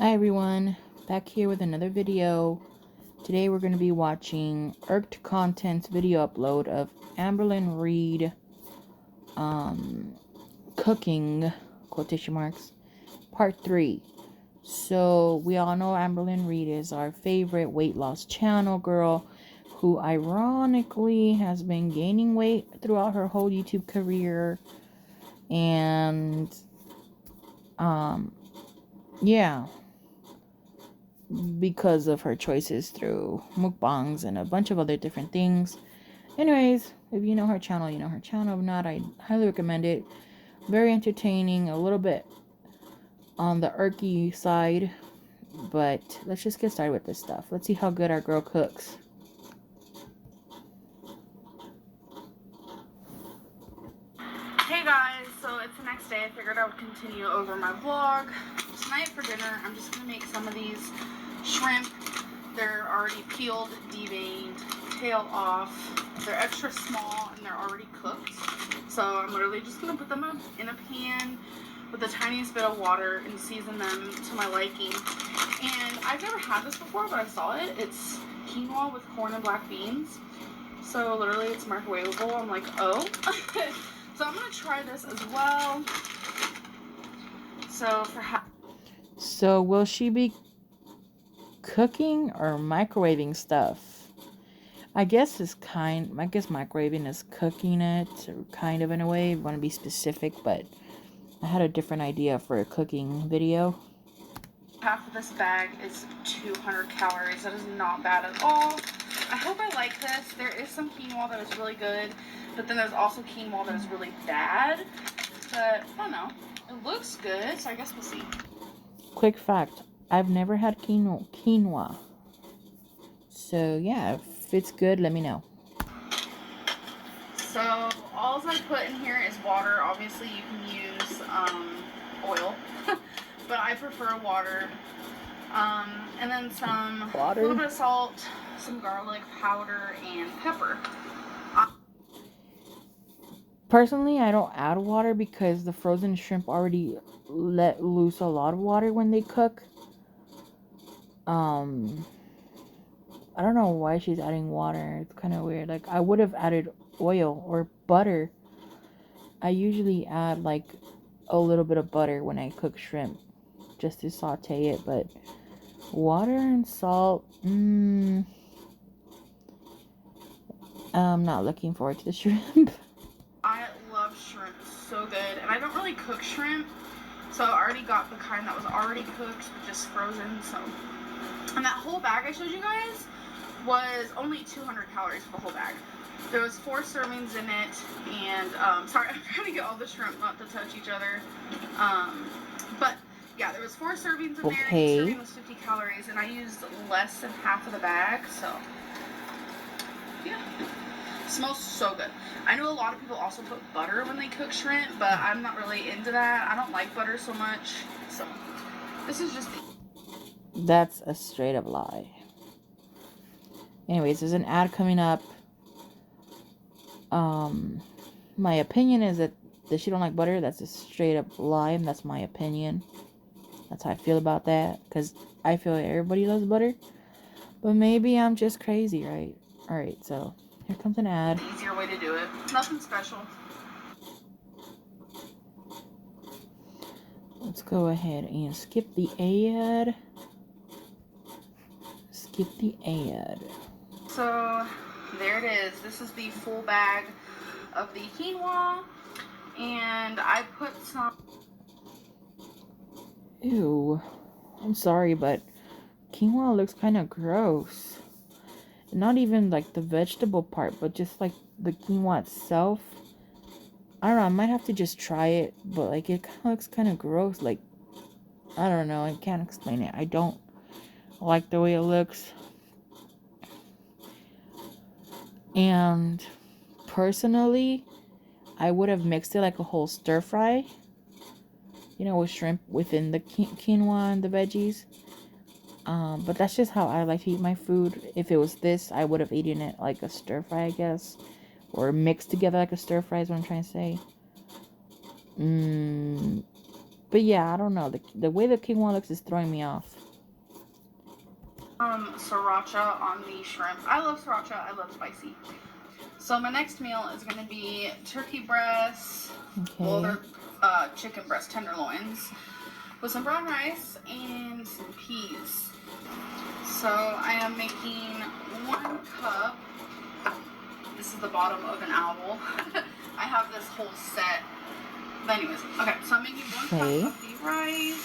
Hi everyone, back here with another video. Today we're going to be watching Irked Content's video upload of Amberlynn Reid cooking, quotation marks, part 3. So we all know Amberlynn Reid is our favorite weight loss channel girl who ironically has been gaining weight throughout her whole YouTube career. And yeah, because of her choices through mukbangs and a bunch of other different things. Anyways, if you know her channel, you know her channel. If not, I highly recommend it. Very entertaining, a little bit on the irky side, but let's just get started with this stuff. Let's see how good our girl cooks. Hey guys, so it's the next day. I figured I would continue over my vlog. Tonight for dinner, I'm just going to make some of these shrimp. They're already peeled, deveined, tail off. They're extra small and they're already cooked. So I'm literally just going to put them in a pan with the tiniest bit of water and season them to my liking. And I've never had this before, but I saw it. It's quinoa with corn and black beans. So literally it's microwavable. I'm like, oh. So I'm going to try this as well. So will she be cooking or microwaving stuff? I guess microwaving is cooking it, kind of in a way. I want to be specific, but I had a different idea for a cooking video. Half of this bag is 200 calories. That is not bad at all. I hope I like this. There is some quinoa that is really good, but then there's also quinoa that is really bad. But I don't know. It looks good, so I guess we'll see. Quick fact, I've never had quinoa. So yeah, if it's good, let me know. So all I put in here is water. Obviously you can use oil, but I prefer water. And then some water, a little bit of salt, some garlic powder, and pepper. Personally, I don't add water because the frozen shrimp already let loose a lot of water when they cook. I don't know why she's adding water. It's kind of weird. Like, I would have added oil or butter. I usually add like a little bit of butter when I cook shrimp just to saute it, but water and salt, I'm not looking forward to the shrimp. I love shrimp, so good. And I don't really cook shrimp, so I already got the kind that was already cooked, just frozen. So, and that whole bag I showed you guys was only 200 calories for the whole bag. There was 4 servings in it, and sorry, I'm trying to get all the shrimp not to touch each other. But yeah, there was 4 servings in there. Each serving was 50 calories, and I used less than half of the bag. So yeah. Smells so good. I know a lot of people also put butter when they cook shrimp, but I'm not really into that. I don't like butter so much. So this is just That's a straight up lie. Anyways, there's an ad coming up. My opinion is that she don't like butter. That's a straight up lie, and that's my opinion. That's how I feel about that, because I feel like everybody loves butter, but maybe I'm just crazy, right? Alright, so here comes an ad. Easier way to do it. Nothing special. Let's go ahead and skip the ad. Skip the ad. So there it is. This is the full bag of the quinoa, and I put some. Ew. I'm sorry, but quinoa looks kind of gross. Not even like the vegetable part, but just like the quinoa itself. I don't know, I might have to just try it, but like it kind of looks kind of gross. Like, I don't know, I can't explain it. I don't like the way it looks. And personally, I would have mixed it like a whole stir fry, you know, with shrimp within the quinoa and the veggies. But that's just how I like to eat my food. If it was this, I would have eaten it like a stir fry, I guess. Or mixed together like a stir fry is what I'm trying to say. But yeah, I don't know. The way the quinoa looks is throwing me off. Sriracha on the shrimp. I love sriracha. I love spicy. So my next meal is going to be turkey breasts. Okay. Well, they're chicken breast tenderloins with some brown rice and some peas. So I am making 1 cup. This is the bottom of an owl. I have this whole set. But anyways, okay, so I'm making 1 cup of the rice,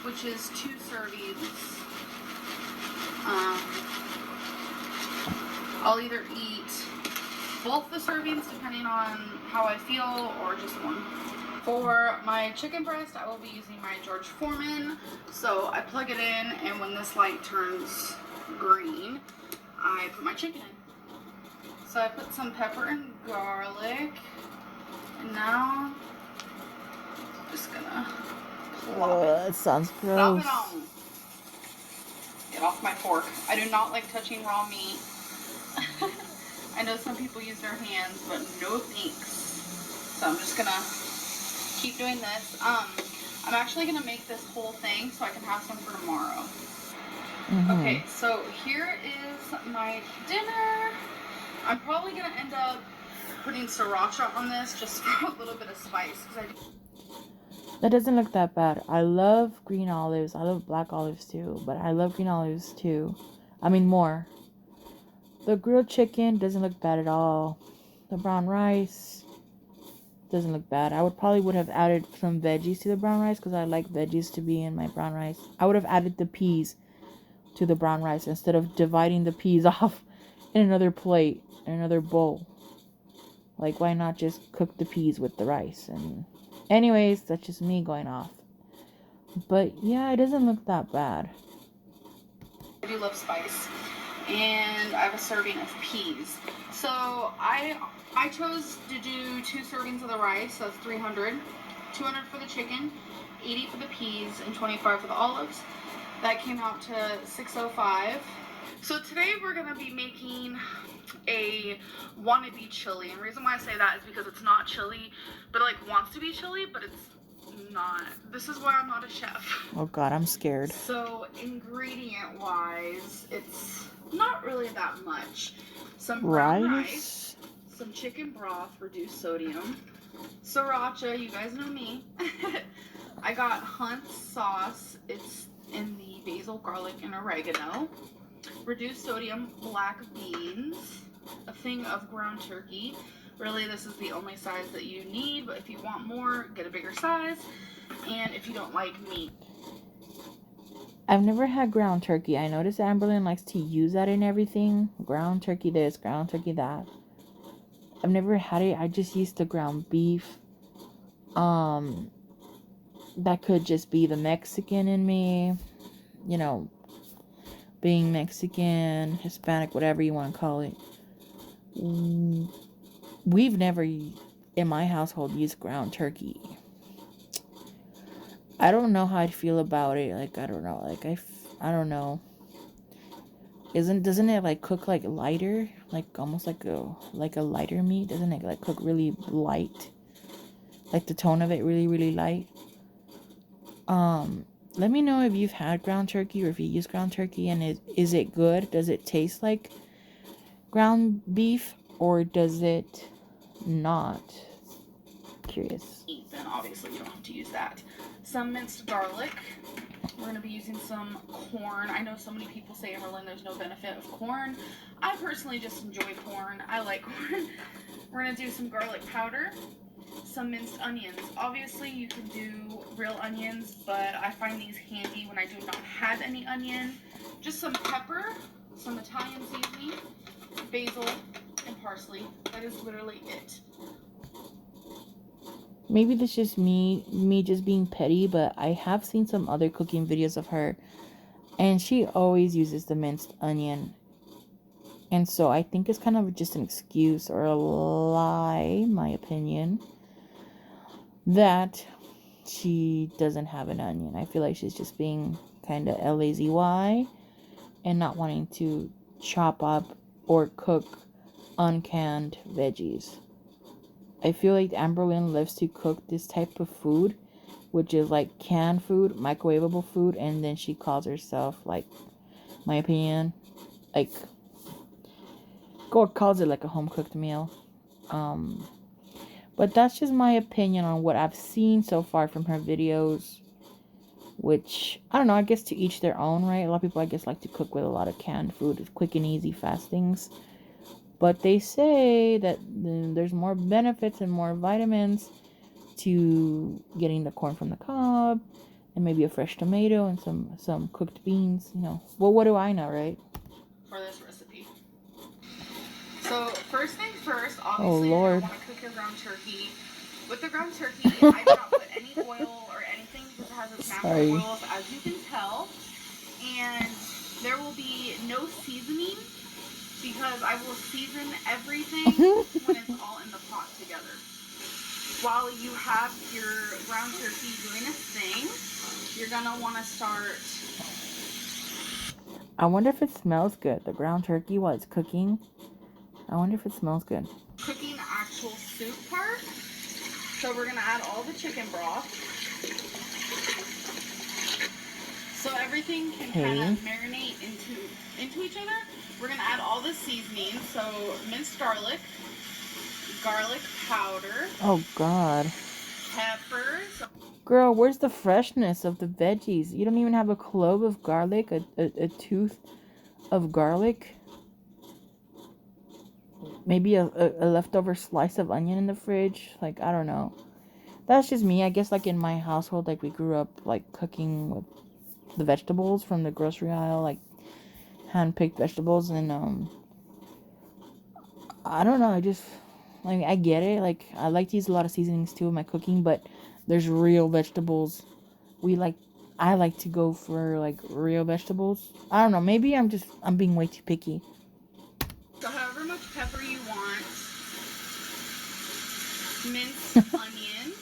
which is 2 servings. I'll either eat both the servings depending on how I feel, or just one. For my chicken breast, I will be using my George Foreman. So I plug it in, and when this light turns green, I put my chicken in. So I put some pepper and garlic, and now I'm just gonna plop it. It sounds gross. Plop it on. Get off my fork. I do not like touching raw meat. I know some people use their hands, but no thanks. So I'm just gonna keep doing this. I'm actually gonna make this whole thing so I can have some for tomorrow. Okay, so here is my dinner. I'm probably gonna end up putting sriracha on this just for a little bit of spice. That doesn't look that bad. I love green olives. I love black olives too, but I love green olives too. I mean more. The grilled chicken doesn't look bad at all. The brown rice doesn't look bad. I would have added some veggies to the brown rice because I like veggies to be in my brown rice. I would have added the peas to the brown rice instead of dividing the peas off in another plate, in another bowl. Like, why not just cook the peas with the rice? And anyways, that's just me going off. But yeah, it doesn't look that bad. I do love spice. And I have a serving of peas. So I chose to do 2 servings of the rice, so that's 300. 200 for the chicken, 80 for the peas, and 25 for the olives. That came out to $6.05. So today we're gonna be making a wannabe chili. And the reason why I say that is because it's not chili, but it like wants to be chili, but it's not. This is why I'm not a chef. Oh god, I'm scared. So ingredient wise, it's not really that much. Some brown rice, some chicken broth, reduced sodium, sriracha, you guys know me. I got Hunt's sauce, it's in the basil, garlic, and oregano. Reduced sodium black beans, a thing of ground turkey. Really, this is the only size that you need, but if you want more, get a bigger size. And if you don't like meat. I've never had ground turkey. I noticed Amberlyn likes to use that in everything. Ground turkey this, ground turkey that. I've never had it. I just used the ground beef. That could just be the Mexican in me. You know, being Mexican, Hispanic, whatever you want to call it. We've never, in my household, used ground turkey. I don't know how I'd feel about it. Like, I don't know. Like, I don't know. Doesn't it, like, cook, like, lighter? Like, almost like a lighter meat? Doesn't it, like, cook really light? Like, the tone of it really, really light? Let me know if you've had ground turkey or if you use ground turkey and is it good? Does it taste like ground beef or does it not? Curious. Then obviously you don't have to use that. Some minced garlic. We're going to be using some corn. I know so many people say, Emerlyn, there's no benefit of corn. I personally just enjoy corn. I like corn. We're going to do some garlic powder. Some minced onions. Obviously you can do real onions, but I find these handy when I do not have any onion. Just some pepper, some Italian seasoning, basil, and parsley. That is literally it. Maybe this is just me just being petty, but I have seen some other cooking videos of her, and she always uses the minced onion. And so I think it's kind of just an excuse or a lie, my opinion, that she doesn't have an onion. I feel like she's just being kind of lazy and not wanting to chop up or cook uncanned veggies. I feel like Amberlyn loves to cook this type of food which is like canned food, microwavable food, and then she calls herself, like, my opinion, like, goRl calls it like a home cooked meal. But that's just my opinion on what I've seen so far from her videos, which, I don't know, I guess to each their own, right? A lot of people, I guess, like to cook with a lot of canned food, quick and easy, fast things. But they say that there's more benefits and more vitamins to getting the corn from the cob, and maybe a fresh tomato and some cooked beans, you know. Well, what do I know, right? For this recipe. So first thing first, obviously you're gonna want to cook your ground turkey. With the ground turkey, I do not put any oil or anything because it has its natural oils, as you can tell. And there will be no seasoning because I will season everything when it's all in the pot together. While you have your ground turkey doing its thing, you're gonna want to start. I wonder if it smells good, the ground turkey, while it's cooking. I wonder if it smells good. Cooking the actual soup part. So we're gonna add all the chicken broth. So everything can kind of marinate into each other. We're gonna add all the seasonings. So minced garlic, garlic powder. Oh God. Peppers. Girl, where's the freshness of the veggies? You don't even have a clove of garlic, a tooth of garlic. Maybe a leftover slice of onion in the fridge. Like, I don't know. That's just me. I guess, like, in my household, like, we grew up, like, cooking with the vegetables from the grocery aisle, like, hand-picked vegetables, and, I don't know, I just, like, I get it. Like, I like to use a lot of seasonings, too, in my cooking, but there's real vegetables. I like to go for, like, real vegetables. I don't know. Maybe I'm being way too picky. So however much pepper you want, minced onion.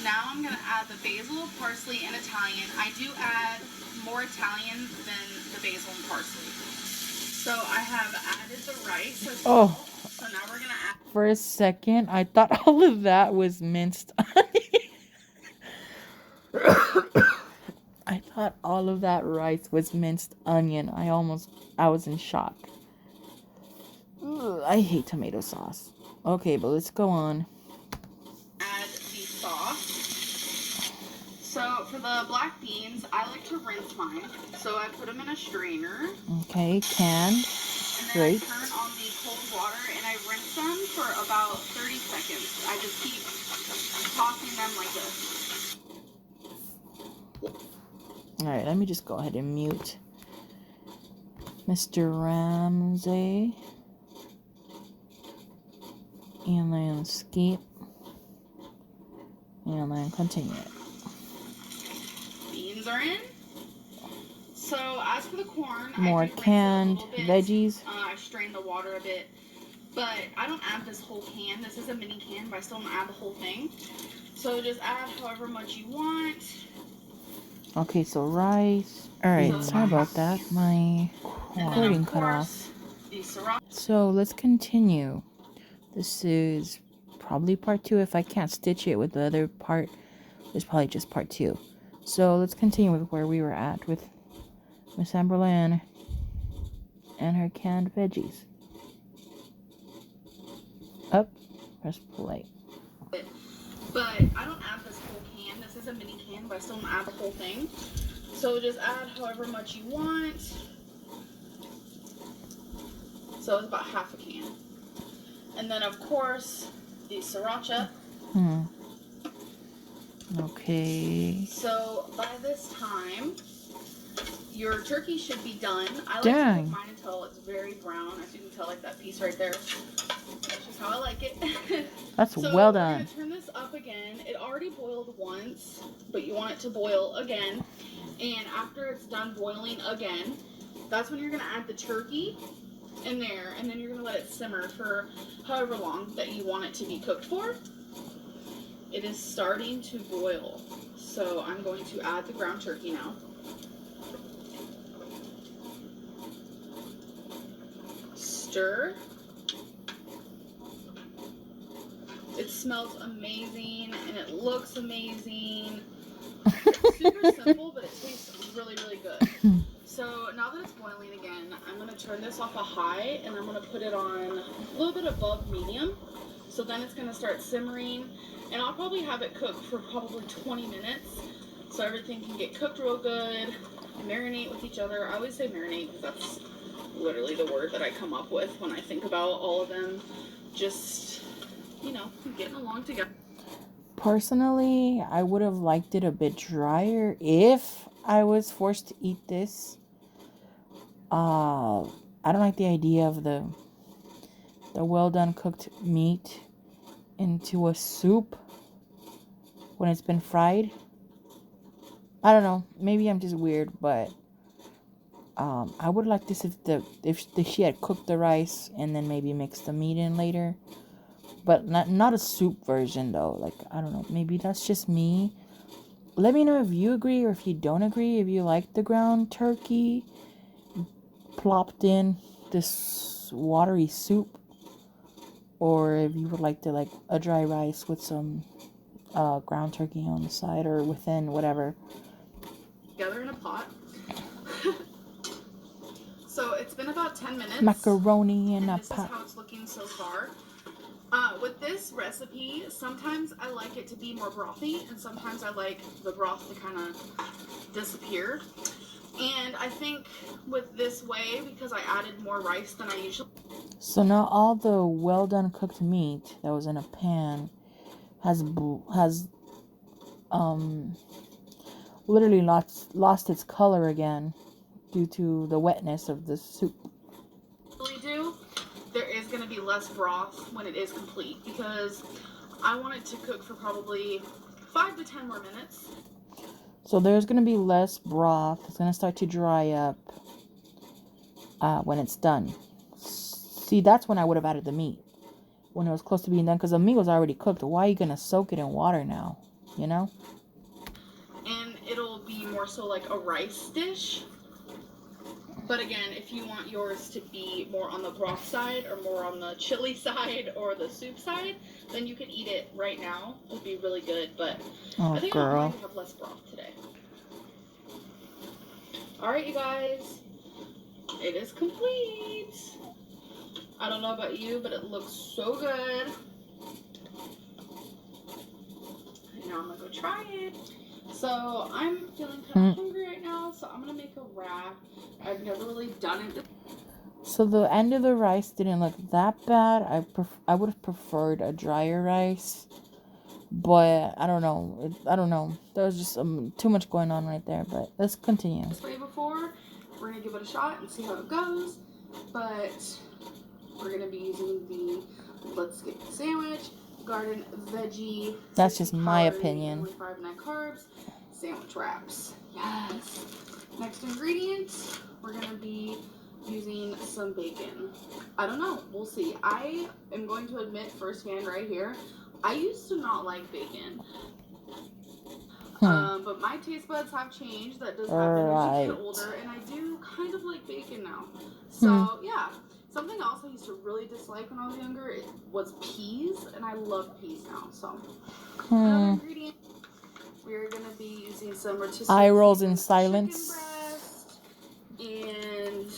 Now I'm going to add the basil, parsley, and Italian. I do add more Italian than the basil and parsley. So I have added the rice as well. So now we're going to add... For a second, I thought all of that was minced onion. I thought all of that rice was minced onion. I was in shock. Ugh, I hate tomato sauce. Okay, but let's go on. Add the sauce. So for the black beans, I like to rinse mine. So I put them in a strainer. Okay, canned. And then I turn on the cold water and I rinse them for about 30 seconds. I just keep tossing them like this. Alright, let me just go ahead and mute Mr. Ramsey. And then skip. And then continue. Beans are in. So as for the corn, more canned veggies. I strain the water a bit. But I don't add this whole can. This is a mini can, but I still don't add the whole thing. So just add however much you want. Okay, so rice. Alright, sorry about that. My recording cut off. So let's continue. This is probably part 2. If I can't stitch it with the other part, it's probably just part 2. So let's continue with where we were at with Miss Amberlynn and her canned veggies. Up, press play. But I don't add this whole can. This is a mini can, but I still don't add the whole thing. So just add however much you want. So it's about half a can. And then of course, the sriracha. Okay. So by this time, your turkey should be done. I like to cook mine until it's very brown. As you can tell, like that piece right there. That's just how I like it. That's so well done. We're gonna turn this up again. It already boiled once, but you want it to boil again. And after it's done boiling again, that's when you're gonna add the turkey in there, and then you're gonna let it simmer for however long that you want it to be cooked for. It is starting to boil, so I'm going to add the ground turkey now. Stir. It smells amazing and it looks amazing. It's super simple, but it tastes really, really good. So now that it's boiling again, I'm going to turn this off a high and I'm going to put it on a little bit above medium. So then it's going to start simmering, and I'll probably have it cook for probably 20 minutes so everything can get cooked real good, marinate with each other. I always say marinate because that's literally the word that I come up with when I think about all of them just, you know, getting along together. Personally, I would have liked it a bit drier if I was forced to eat this. I don't like the idea of the well done cooked meat into a soup when it's been fried. I don't know, maybe I'm just weird, but I would like this if she had cooked the rice and then maybe mixed the meat in later, but not a soup version though. Like, I don't know, maybe that's just me. Let me know if you agree or if you don't agree, if you like the ground turkey plopped in this watery soup, or if you would like to like a dry rice with some ground turkey on the side or within, whatever. Together in a pot. So it's been about 10 minutes. Macaroni in a this pot. This is how it's looking so far. With this recipe, sometimes I like it to be more brothy, and sometimes I like the broth to kind of disappear. And I think with this way, because I added more rice than I usually. So now all the well done cooked meat that was in a pan has literally lost its color again due to the wetness of the soup. There is going to be less broth when it is complete because I want it to cook for probably 5 to 10 more minutes. So there's going to be less broth. It's going to start to dry up when it's done. See, that's when I would have added the meat. When it was close to being done, because the meat was already cooked. Why are you going to soak it in water now? You know? And it'll be more so like a rice dish. But again, if you want yours to be more on the broth side or more on the chili side or the soup side, then you can eat it right now. It'll be really good, but I think I'm going to have less broth today. Alright, you guys. It is complete. I don't know about you, but it looks so good. Now I'm going to go try it. So I'm feeling kind of hungry right now, so I'm going to make a wrap. I've never really done it. So the end of the rice didn't look that bad. I would have preferred a drier rice, but I don't know. There was just too much going on right there. But let's continue. This way before, we're gonna give it a shot and see how it goes. But we're gonna be using the Let's Get the Sandwich Garden Veggie. That's just my opinion. Only 5 net carbs sandwich wraps. Yes. Next ingredient, we're gonna be using some bacon. I don't know, we'll see. I am going to admit firsthand right here, I used to not like bacon. But my taste buds have changed. That does happen as you get older, and I do kind of like bacon now. So yeah, something else I used to really dislike when I was younger was peas, and I love peas now. So another ingredient, we're gonna be using some rotisserie eye rolls in silence. Chicken breast and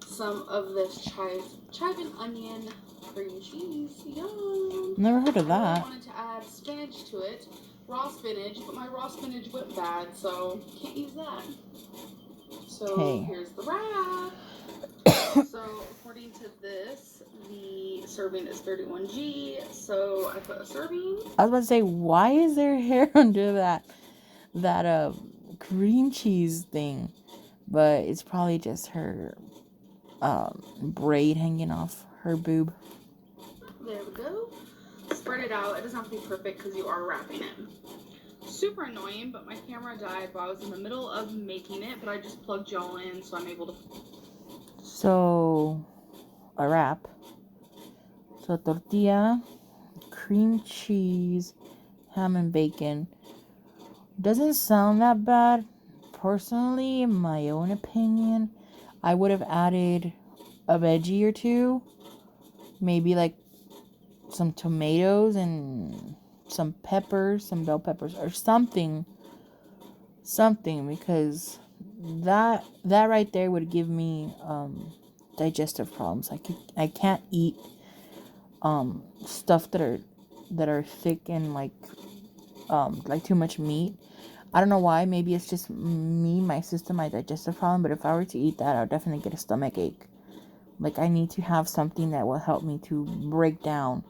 some of this chive and onion cream cheese. Yum! Never heard of that. I wanted to add spinach to it, raw spinach, but my raw spinach went bad, so can't use that. So here's the wrap. So according to this, the serving is 31G. So I put a serving. I was about to say, why is there hair under that cream cheese thing? But it's probably just her braid hanging off her boob. There we go. Spread it out. It doesn't have to be perfect because you are wrapping it. Super annoying, but my camera died while I was in the middle of making it, but I just plugged y'all in, so I'm able to. So, a wrap. So, tortilla, cream cheese, ham and bacon. Doesn't sound that bad. Personally, in my own opinion, I would have added a veggie or two. Maybe like some tomatoes and some peppers, some bell peppers or something, because that right there would give me digestive problems. I can't eat stuff that are thick and like too much meat. I don't know why. Maybe it's just me, my system, my digestive problem. But if I were to eat that, I would definitely get a stomach ache. Like, I need to have something that will help me to break down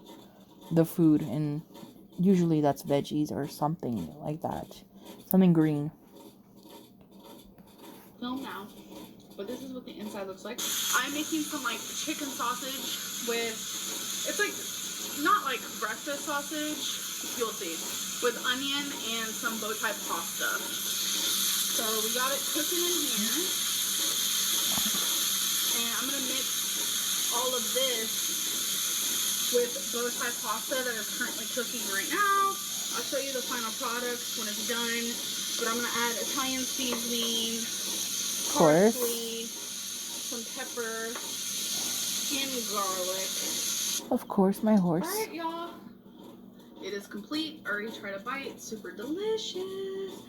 the food. And usually that's veggies or something like that. Something green. Film now. But this is what the inside looks like. I'm making some like chicken sausage with, it's like, not like breakfast sausage, you'll see, with onion and some bow tie pasta. So we got it cooking in here. And I'm gonna mix all of this with bow tie pasta that is currently cooking right now. I'll show you the final product when it's done. But I'm gonna add Italian seasoning, parsley, some pepper, and garlic. Of course, my horse. Alright, y'all. It is complete. I already tried a bite. Super delicious.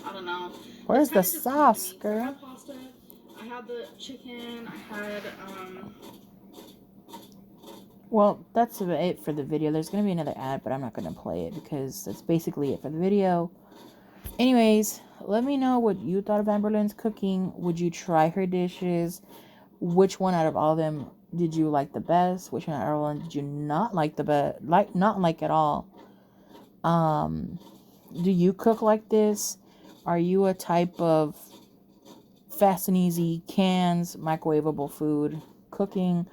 I don't know. Where's the sauce, girl? I had pasta. I had the chicken. I had, Well, that's it for the video. There's going to be another ad, but I'm not going to play it because that's basically it for the video. Anyways, let me know what you thought of Amberlynn's cooking. Would you try her dishes? Which one out of all of them did you like the best? Which one out of all of them did you not like the best? Not like at all? Do you cook like this? Are you a type of fast and easy cans, microwavable food cooking?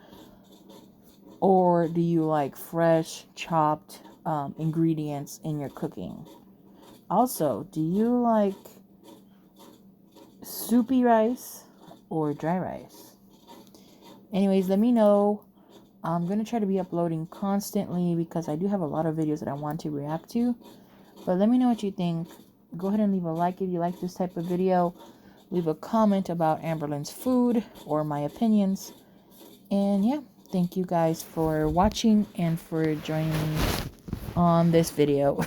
Or do you like fresh, chopped ingredients in your cooking? Also, do you like soupy rice or dry rice? Anyways, let me know. I'm going to try to be uploading constantly because I do have a lot of videos that I want to react to. But let me know what you think. Go ahead and leave a like if you like this type of video. Leave a comment about Amberlynn's food or my opinions. And yeah, thank you guys for watching and for joining me on this video.